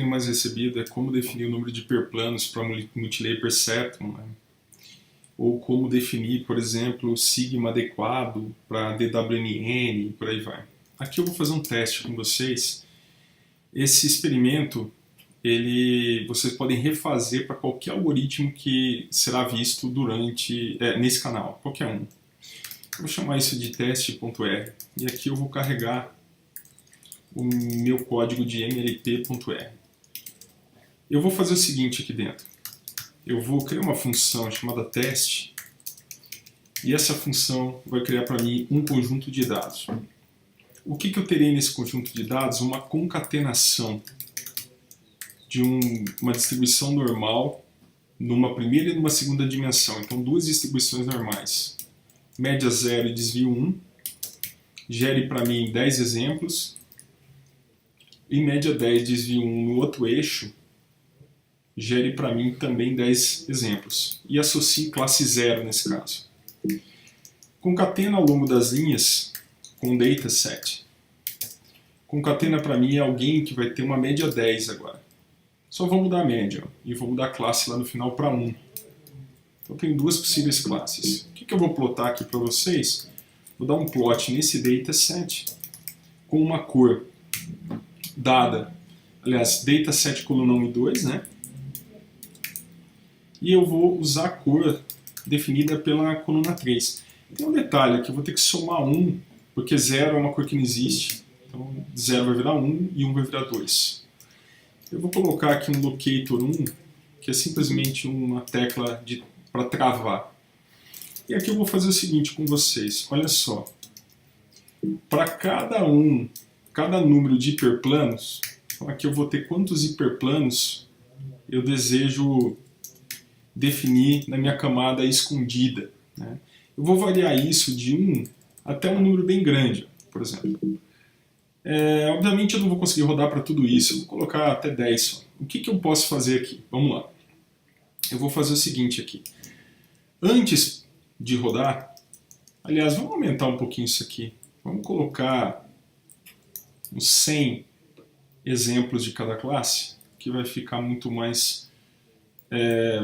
tenho mais recebido é como definir o número de hiperplanos para multilayer perceptron, né? Ou como definir, por exemplo, o sigma adequado para DWNN e por aí vai. Aqui eu vou fazer um teste com vocês. Esse experimento, vocês podem refazer para qualquer algoritmo que será visto nesse canal, qualquer um. Eu vou chamar isso de teste.r e aqui eu vou carregar o meu código de mlp.r. Eu vou fazer o seguinte aqui dentro. Eu vou criar uma função chamada teste e essa função vai criar para mim um conjunto de dados. O que eu terei nesse conjunto de dados? Uma concatenação de uma distribuição normal numa primeira e numa segunda dimensão. Então, duas distribuições normais. Média 0 e desvio 1. Gere para mim 10 exemplos. E média 10 desvio 1 no outro eixo. Gere para mim também 10 exemplos. E associe classe 0 nesse caso. Concatena ao longo das linhas com dataset. Concatena para mim é alguém que vai ter uma média 10 agora. Só vou mudar a média e vou mudar a classe lá no final para 1. Então tem duas possíveis classes. O que eu vou plotar aqui para vocês? Vou dar um plot nesse dataset com uma cor dada, aliás, dataset coluna 1 e 2, né? E eu vou usar a cor definida pela coluna 3. Tem um detalhe aqui, eu vou ter que somar 1, porque 0 é uma cor que não existe. Então 0 vai virar 1 e 1 vai virar 2. Eu vou colocar aqui um locator 1, que é simplesmente uma tecla para travar. E aqui eu vou fazer o seguinte com vocês, olha só. Para cada número de hiperplanos, então aqui eu vou ter quantos hiperplanos eu desejo definir na minha camada escondida, né? Eu vou variar isso de 1 até um número bem grande, por exemplo. Obviamente eu não vou conseguir rodar para tudo isso, eu vou colocar até 10 só. O que eu posso fazer aqui? Vamos lá. Eu vou fazer o seguinte aqui. Antes de rodar, aliás, vamos aumentar um pouquinho isso aqui. Vamos colocar uns 100 exemplos de cada classe, que vai ficar muito mais...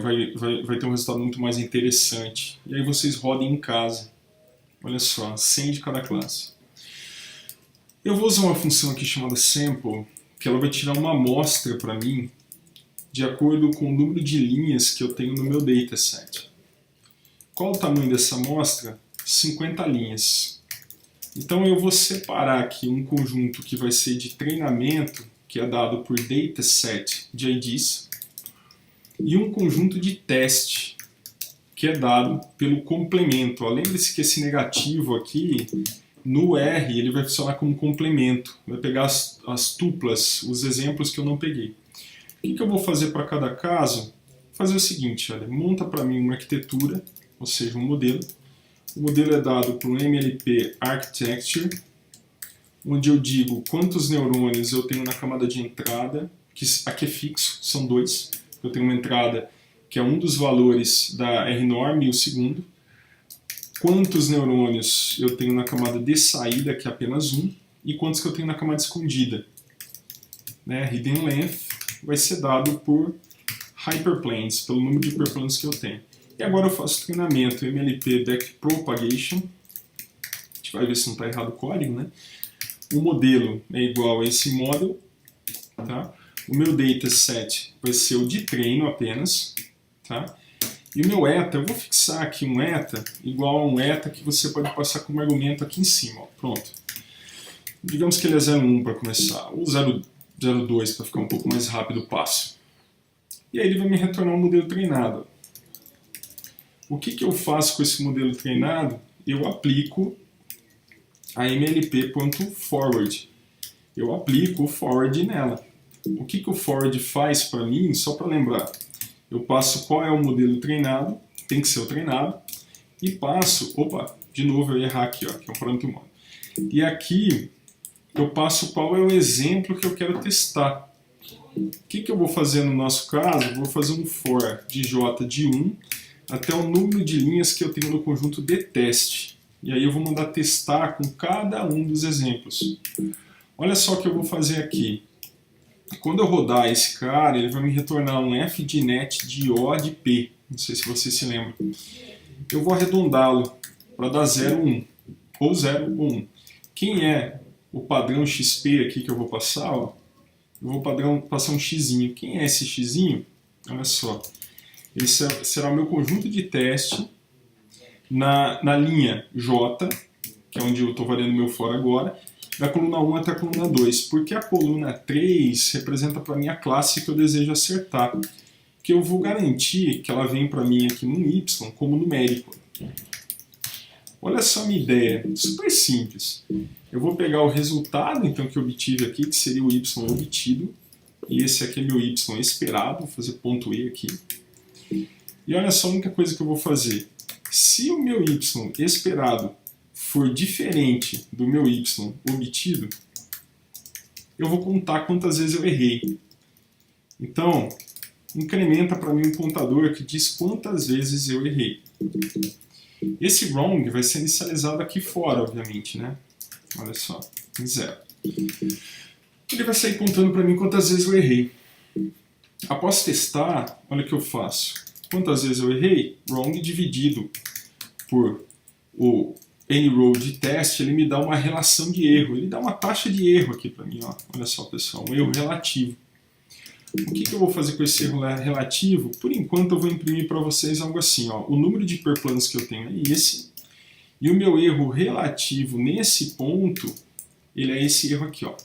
vai ter um resultado muito mais interessante. E aí vocês rodem em casa. Olha só, 100 de cada classe. Eu vou usar uma função aqui chamada sample, que ela vai tirar uma amostra para mim de acordo com o número de linhas que eu tenho no meu dataset. Qual o tamanho dessa amostra? 50 linhas. Então eu vou separar aqui um conjunto que vai ser de treinamento, que é dado por dataset de IDs, e um conjunto de teste, que é dado pelo complemento. Lembre-se que esse negativo aqui, no R, ele vai funcionar como complemento. Vai pegar as tuplas, os exemplos que eu não peguei. O que eu vou fazer para cada caso? Vou fazer o seguinte, olha, monta para mim uma arquitetura, ou seja, um modelo. O modelo é dado por um MLP Architecture, onde eu digo quantos neurônios eu tenho na camada de entrada, que aqui é fixo, são 2. Eu tenho uma entrada que é um dos valores da RNorm e o segundo. Quantos neurônios eu tenho na camada de saída, que é apenas 1, e quantos que eu tenho na camada escondida. Hidden Length vai ser dado por hyperplanes, pelo número de hiperplanos que eu tenho. E agora eu faço treinamento MLP Backpropagation. A gente vai ver se não está errado o código, né? O modelo é igual a esse model, tá? O meu dataset vai ser o de treino apenas, tá? E o meu eta, eu vou fixar aqui um eta igual a um eta que você pode passar como argumento aqui em cima, ó. Pronto. Digamos que ele é 0,1 para começar, ou 0,2 para ficar um pouco mais rápido o passo. E aí ele vai me retornar um modelo treinado. O que eu faço com esse modelo treinado? Eu aplico a mlp.forward. Eu aplico o forward nela. O que o forward faz para mim, só para lembrar, eu passo qual é o modelo treinado, tem que ser o treinado, e passo, opa, de novo eu ia errar aqui, ó, que é um parâmetro humano. E aqui eu passo qual é o exemplo que eu quero testar. O que eu vou fazer no nosso caso? Eu vou fazer um for de j de 1 até o número de linhas que eu tenho no conjunto de teste. E aí eu vou mandar testar com cada um dos exemplos. Olha só o que eu vou fazer aqui. quando eu rodar esse cara, ele vai me retornar um f de net de O de P. Não sei se você se lembra. Eu vou arredondá-lo para dar 0, 1. Ou 0 ou 1. Quem é o padrão XP aqui que eu vou passar? Ó, eu vou passar um xzinho. Quem é esse xzinho? Olha só. Ele será o meu conjunto de teste na linha J, que é onde eu estou variando meu for agora, da coluna 1 até a coluna 2, porque a coluna 3 representa para mim a classe que eu desejo acertar, que eu vou garantir que ela vem para mim aqui no y como numérico. Olha só a minha ideia, super simples. Eu vou pegar o resultado então que eu obtive aqui, que seria o y obtido, e esse aqui é meu y esperado, vou fazer ponto E aqui. E olha só a única coisa que eu vou fazer. Se o meu y esperado for diferente do meu y obtido, eu vou contar quantas vezes eu errei. Então, incrementa para mim um contador que diz quantas vezes eu errei. Esse wrong vai ser inicializado aqui fora, obviamente, né? Olha só, em 0. Ele vai sair contando para mim quantas vezes eu errei. Após testar, olha o que eu faço. Quantas vezes eu errei? Wrong dividido por o nrow de teste, ele me dá uma relação de erro. Ele dá uma taxa de erro aqui para mim. Ó. Olha só, pessoal, um erro relativo. O que eu vou fazer com esse erro relativo? Por enquanto eu vou imprimir para vocês algo assim. Ó. O número de hiperplanos que eu tenho é esse. E o meu erro relativo nesse ponto, ele é esse erro aqui. Ó.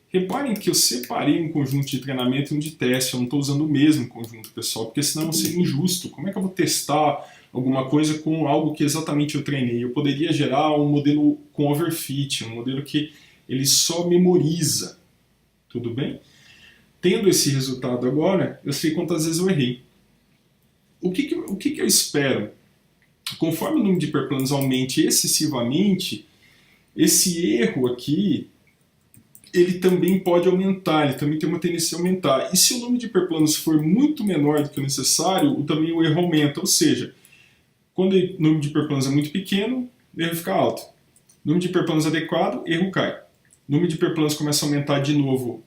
Reparem que eu separei um conjunto de treinamento e um de teste. Eu não estou usando o mesmo conjunto, pessoal, porque senão seria injusto. Como é que eu vou testar alguma coisa com algo que exatamente eu treinei? Eu poderia gerar um modelo com overfit, um modelo que ele só memoriza. Tudo bem? Tendo esse resultado agora, eu sei quantas vezes eu errei. O que eu espero? Conforme o número de hiperplanos aumente excessivamente, esse erro aqui ele também pode aumentar, ele também tem uma tendência a aumentar. E se o número de hiperplanos for muito menor do que o necessário, também o erro aumenta. Ou seja, quando o número de hiperplanos é muito pequeno, o erro fica alto. Número de hiperplanos adequado, erro cai. O número de hiperplanos começa a aumentar de novo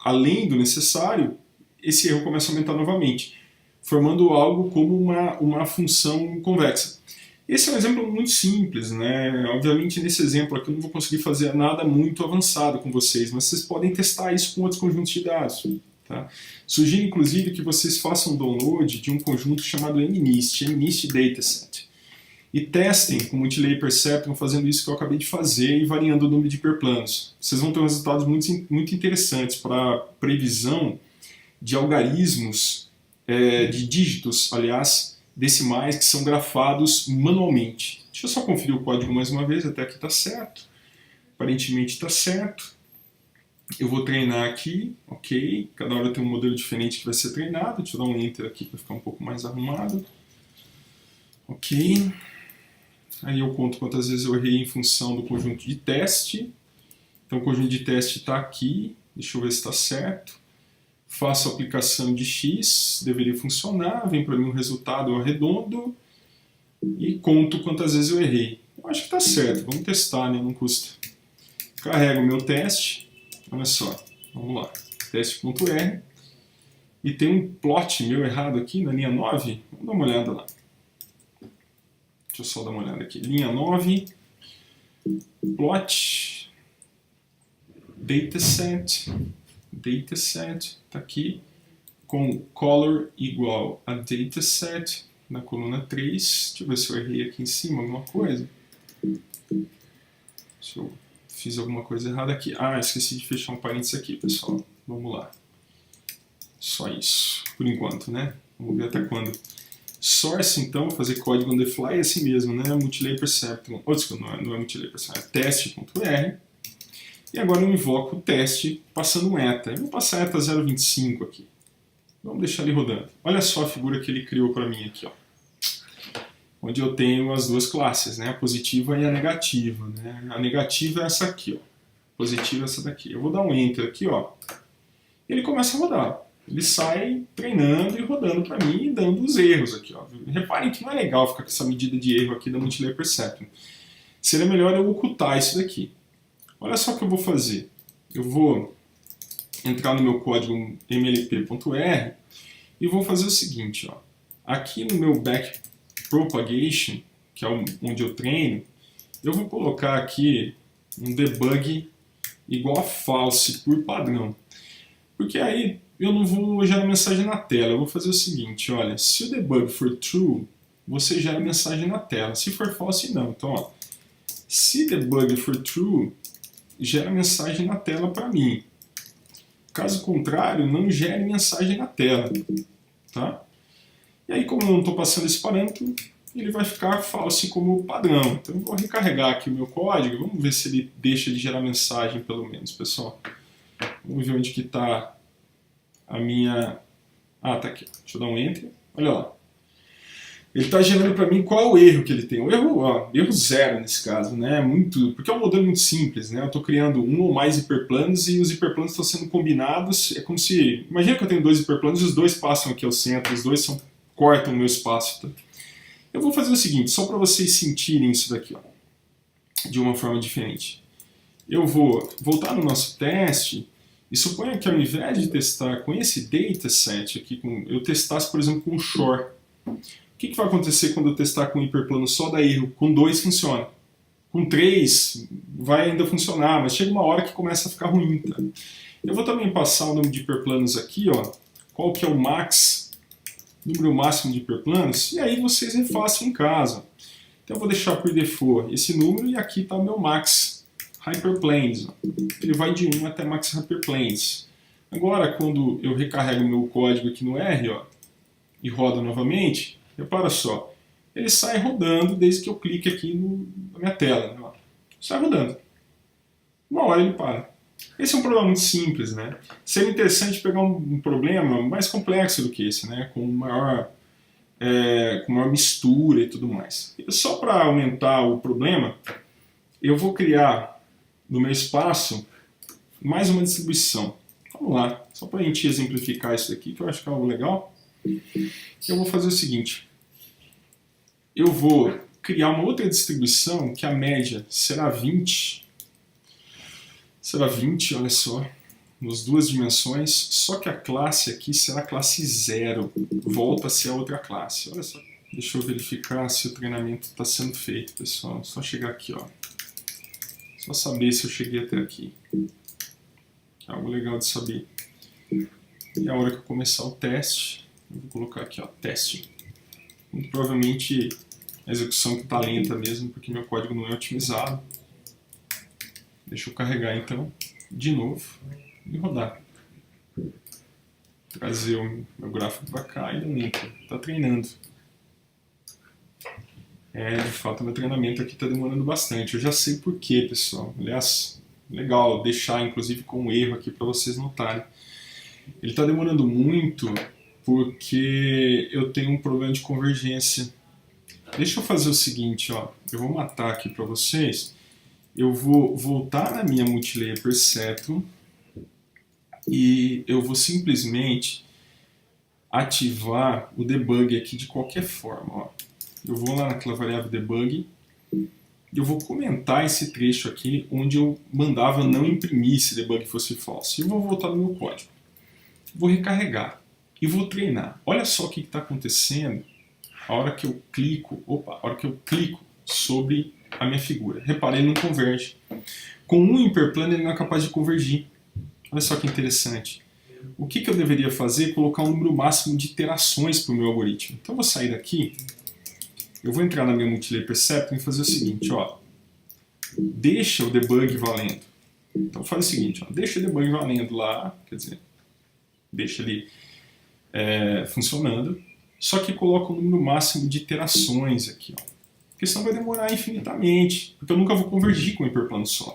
além do necessário, esse erro começa a aumentar novamente, formando algo como uma função convexa. Esse é um exemplo muito simples, né? Obviamente nesse exemplo aqui eu não vou conseguir fazer nada muito avançado com vocês, mas vocês podem testar isso com outros conjuntos de dados. Tá? Sugiro inclusive que vocês façam download de um conjunto chamado MNIST Dataset. E testem com o Multilayer Perceptron fazendo isso que eu acabei de fazer e variando o número de hiperplanos. Vocês vão ter resultados muito interessantes para previsão de algarismos, de dígitos, aliás, decimais que são grafados manualmente. Deixa eu só conferir o código mais uma vez, até aqui está certo. Aparentemente está certo. Eu vou treinar aqui, ok. Cada hora tem um modelo diferente que vai ser treinado. Deixa eu dar um Enter aqui para ficar um pouco mais arrumado. Ok. Aí eu conto quantas vezes eu errei em função do conjunto de teste. Então o conjunto de teste está aqui. Deixa eu ver se está certo. Faço a aplicação de x, deveria funcionar, vem para mim um resultado, eu arredondo e conto quantas vezes eu errei. Eu acho que está certo, vamos testar, né? Não custa. Carrego o meu teste, olha só, vamos lá, teste.r, e tem um plot meu errado aqui na linha 9, vamos dar uma olhada lá. Deixa eu só dar uma olhada aqui, linha 9, plot, dataset, está aqui, com color igual a dataset na coluna 3. Deixa eu ver se eu errei aqui em cima alguma coisa. Se eu fiz alguma coisa errada aqui. Ah, esqueci de fechar um parênteses aqui, pessoal. Vamos lá. Só isso, por enquanto, né? Vamos ver até quando. Source, então, fazer código on the fly é assim mesmo, né? Multilayer Perceptron. Oh, desculpa, não é Multilayer Perceptron, é teste.r. E agora eu invoco o teste passando um eta. Eu vou passar eta 0.25 aqui. Vamos deixar ele rodando. Olha só a figura que ele criou para mim aqui, ó. Onde eu tenho as duas classes, né? A positiva e a negativa. Né? A negativa é essa aqui, ó. A positiva é essa daqui. Eu vou dar um Enter aqui, ó. E ele começa a rodar. Ele sai treinando e rodando para mim e dando os erros aqui, ó. Reparem que não é legal ficar com essa medida de erro aqui da Multilayer Perceptron. Seria melhor eu ocultar isso daqui. Olha só o que eu vou fazer. Eu vou entrar no meu código mlp.r e vou fazer o seguinte, ó. Aqui no meu backpropagation, que é onde eu treino, eu vou colocar aqui um debug igual a false por padrão. Porque aí eu não vou gerar mensagem na tela. Eu vou fazer o seguinte, olha, se o debug for true, você gera mensagem na tela. Se for false, não. Então, ó, se debug for true, gera mensagem na tela para mim. Caso contrário, não gere mensagem na tela. Tá? E aí, como eu não estou passando esse parâmetro, ele vai ficar false como padrão. Então eu vou recarregar aqui o meu código. Vamos ver se ele deixa de gerar mensagem, pelo menos, pessoal. Vamos ver onde que está a minha... Ah, tá aqui. Deixa eu dar um Enter. Olha lá. Ele está gerando para mim qual é o erro que ele tem. O erro, ó, erro zero nesse caso, né? Porque é um modelo muito simples, né? Eu estou criando um ou mais hiperplanos e os hiperplanos estão sendo combinados. É como se... Imagina que eu tenho dois hiperplanos e os dois passam aqui ao centro, os dois cortam o meu espaço. Tá? Eu vou fazer o seguinte, só para vocês sentirem isso daqui, ó, de uma forma diferente. Eu vou voltar no nosso teste e suponha que ao invés de testar com esse dataset aqui, eu testasse, por exemplo, com o Shore. O que vai acontecer quando eu testar com hiperplano só dar erro? Com 2 funciona. Com 3 vai ainda funcionar, mas chega uma hora que começa a ficar ruim. Tá? Eu vou também passar o nome de hiperplanos aqui, ó, qual que é o max, número máximo de hiperplanos, e aí vocês refaçam em casa. Então eu vou deixar por default esse número e aqui está o meu max hyperplanes. Ó. Ele vai de 1 até max hyperplanes. Agora, quando eu recarrego meu código aqui no R, ó, e roda novamente, repara só, ele sai rodando desde que eu clique aqui na minha tela. Né? Sai rodando. Uma hora ele para. Esse é um problema muito simples, né? Seria interessante pegar um problema mais complexo do que esse, né? Com maior mistura e tudo mais. E só para aumentar o problema, eu vou criar no meu espaço mais uma distribuição. Vamos lá, só para a gente exemplificar isso aqui, que eu acho que é algo legal. Eu vou fazer o seguinte. Eu vou criar uma outra distribuição que a média será 20. Será 20, olha só, nas duas dimensões, só que a classe aqui será classe 0. Volta a ser a outra classe. Olha só. Deixa eu verificar se o treinamento está sendo feito, pessoal. Só chegar aqui, ó. Só saber se eu cheguei até aqui. Algo legal de saber. E a hora que eu começar o teste, eu vou colocar aqui, ó, teste. Muito provavelmente a execução está lenta mesmo, porque meu código não é otimizado. Deixa eu carregar então, de novo, e rodar. Trazer o meu gráfico para cá e dar um Enter. Está treinando. De fato, meu treinamento aqui está demorando bastante. Eu já sei porquê, pessoal. Aliás, legal deixar inclusive com um erro aqui para vocês notarem. Ele está demorando muito porque eu tenho um problema de convergência. Deixa eu fazer o seguinte, ó. Eu vou matar aqui para vocês. Eu vou voltar na minha multilayer perceptron e eu vou simplesmente ativar o debug aqui de qualquer forma. Ó. Eu vou lá naquela variável debug e eu vou comentar esse trecho aqui onde eu mandava não imprimir se debug fosse false. E eu vou voltar no meu código. Vou recarregar e vou treinar. Olha só o que está acontecendo a hora que eu clico, sobre a minha figura. Repara, ele não converge. Com um hiperplano ele não é capaz de convergir. Olha só que interessante. O que eu deveria fazer? Colocar um número máximo de iterações para o meu algoritmo. Então eu vou sair daqui, eu vou entrar na minha multilayer perceptron e fazer o seguinte, ó. Deixa o debug valendo. Então faz o seguinte, ó, deixa o debug valendo lá, quer dizer, deixa ele funcionando, só que coloca o número máximo de iterações aqui, ó. Porque senão vai demorar infinitamente, porque eu nunca vou convergir com um hiperplano só.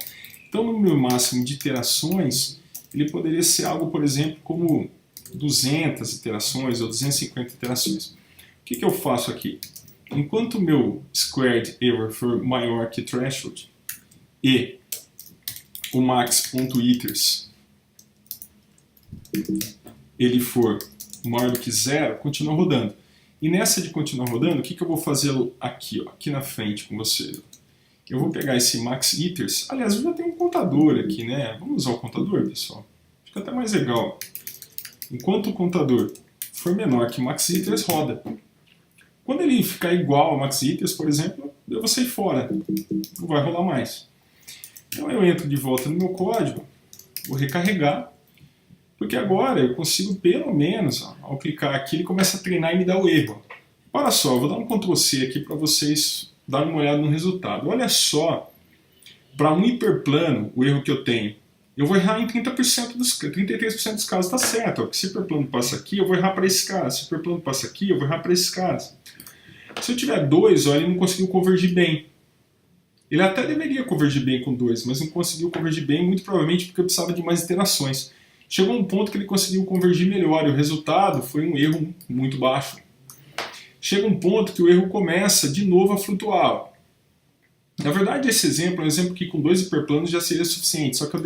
Então o número máximo de iterações, ele poderia ser algo, por exemplo, como 200 iterações ou 250 iterações. O que eu faço aqui? Enquanto o meu squared error for maior que threshold e o max.iters ele for maior do que 0, continua rodando. E nessa de continuar rodando, o que eu vou fazer aqui, ó, aqui na frente com vocês? eu vou pegar esse max items. Aliás, eu já tenho um contador aqui, né? Vamos usar o contador, pessoal? Fica até mais legal. Enquanto o contador for menor que o max items, roda. Quando ele ficar igual ao max items, por exemplo, eu vou sair fora. Não vai rolar mais. Então eu entro de volta no meu código, vou recarregar, porque agora eu consigo pelo menos, ao clicar aqui, ele começa a treinar e me dar o erro. Olha só, eu vou dar um Ctrl C aqui para vocês darem uma olhada no resultado. Olha só, para um hiperplano, o erro que eu tenho. Eu vou errar em 33% dos casos, está certo. Ó, se o hiperplano passa aqui, eu vou errar para esse cara. Se o hiperplano passa aqui, eu vou errar para esses caras. Se eu tiver 2, ó, ele não conseguiu convergir bem. Ele até deveria convergir bem com 2, mas não conseguiu convergir bem, muito provavelmente porque eu precisava de mais iterações. Chegou um ponto que ele conseguiu convergir melhor, e o resultado foi um erro muito baixo. Chega um ponto que o erro começa de novo a flutuar. Na verdade, esse exemplo é um exemplo que com 2 hiperplanos já seria suficiente, só que eu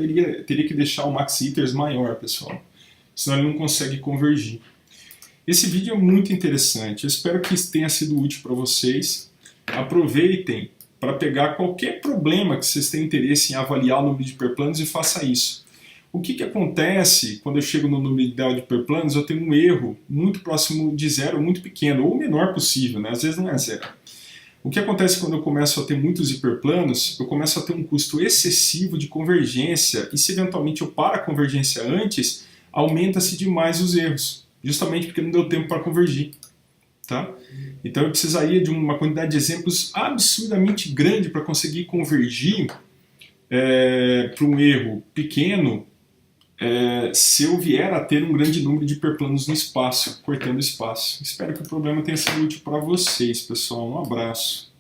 teria que deixar o max items maior, pessoal. Senão ele não consegue convergir. Esse vídeo é muito interessante, eu espero que tenha sido útil para vocês. Aproveitem para pegar qualquer problema que vocês tenham interesse em avaliar o número de hiperplanos e faça isso. O que acontece quando eu chego no número ideal de hiperplanos? Eu tenho um erro muito próximo de zero, muito pequeno, ou o menor possível, né? Às vezes não é zero. O que acontece quando eu começo a ter muitos hiperplanos? Eu começo a ter um custo excessivo de convergência, e se eventualmente eu paro a convergência antes, aumenta-se demais os erros, justamente porque não deu tempo para convergir. Tá? Então eu precisaria de uma quantidade de exemplos absurdamente grande para conseguir convergir para um erro pequeno se eu vier a ter um grande número de hiperplanos no espaço, cortando espaço. Espero que o problema tenha sido útil para vocês, pessoal. Um abraço.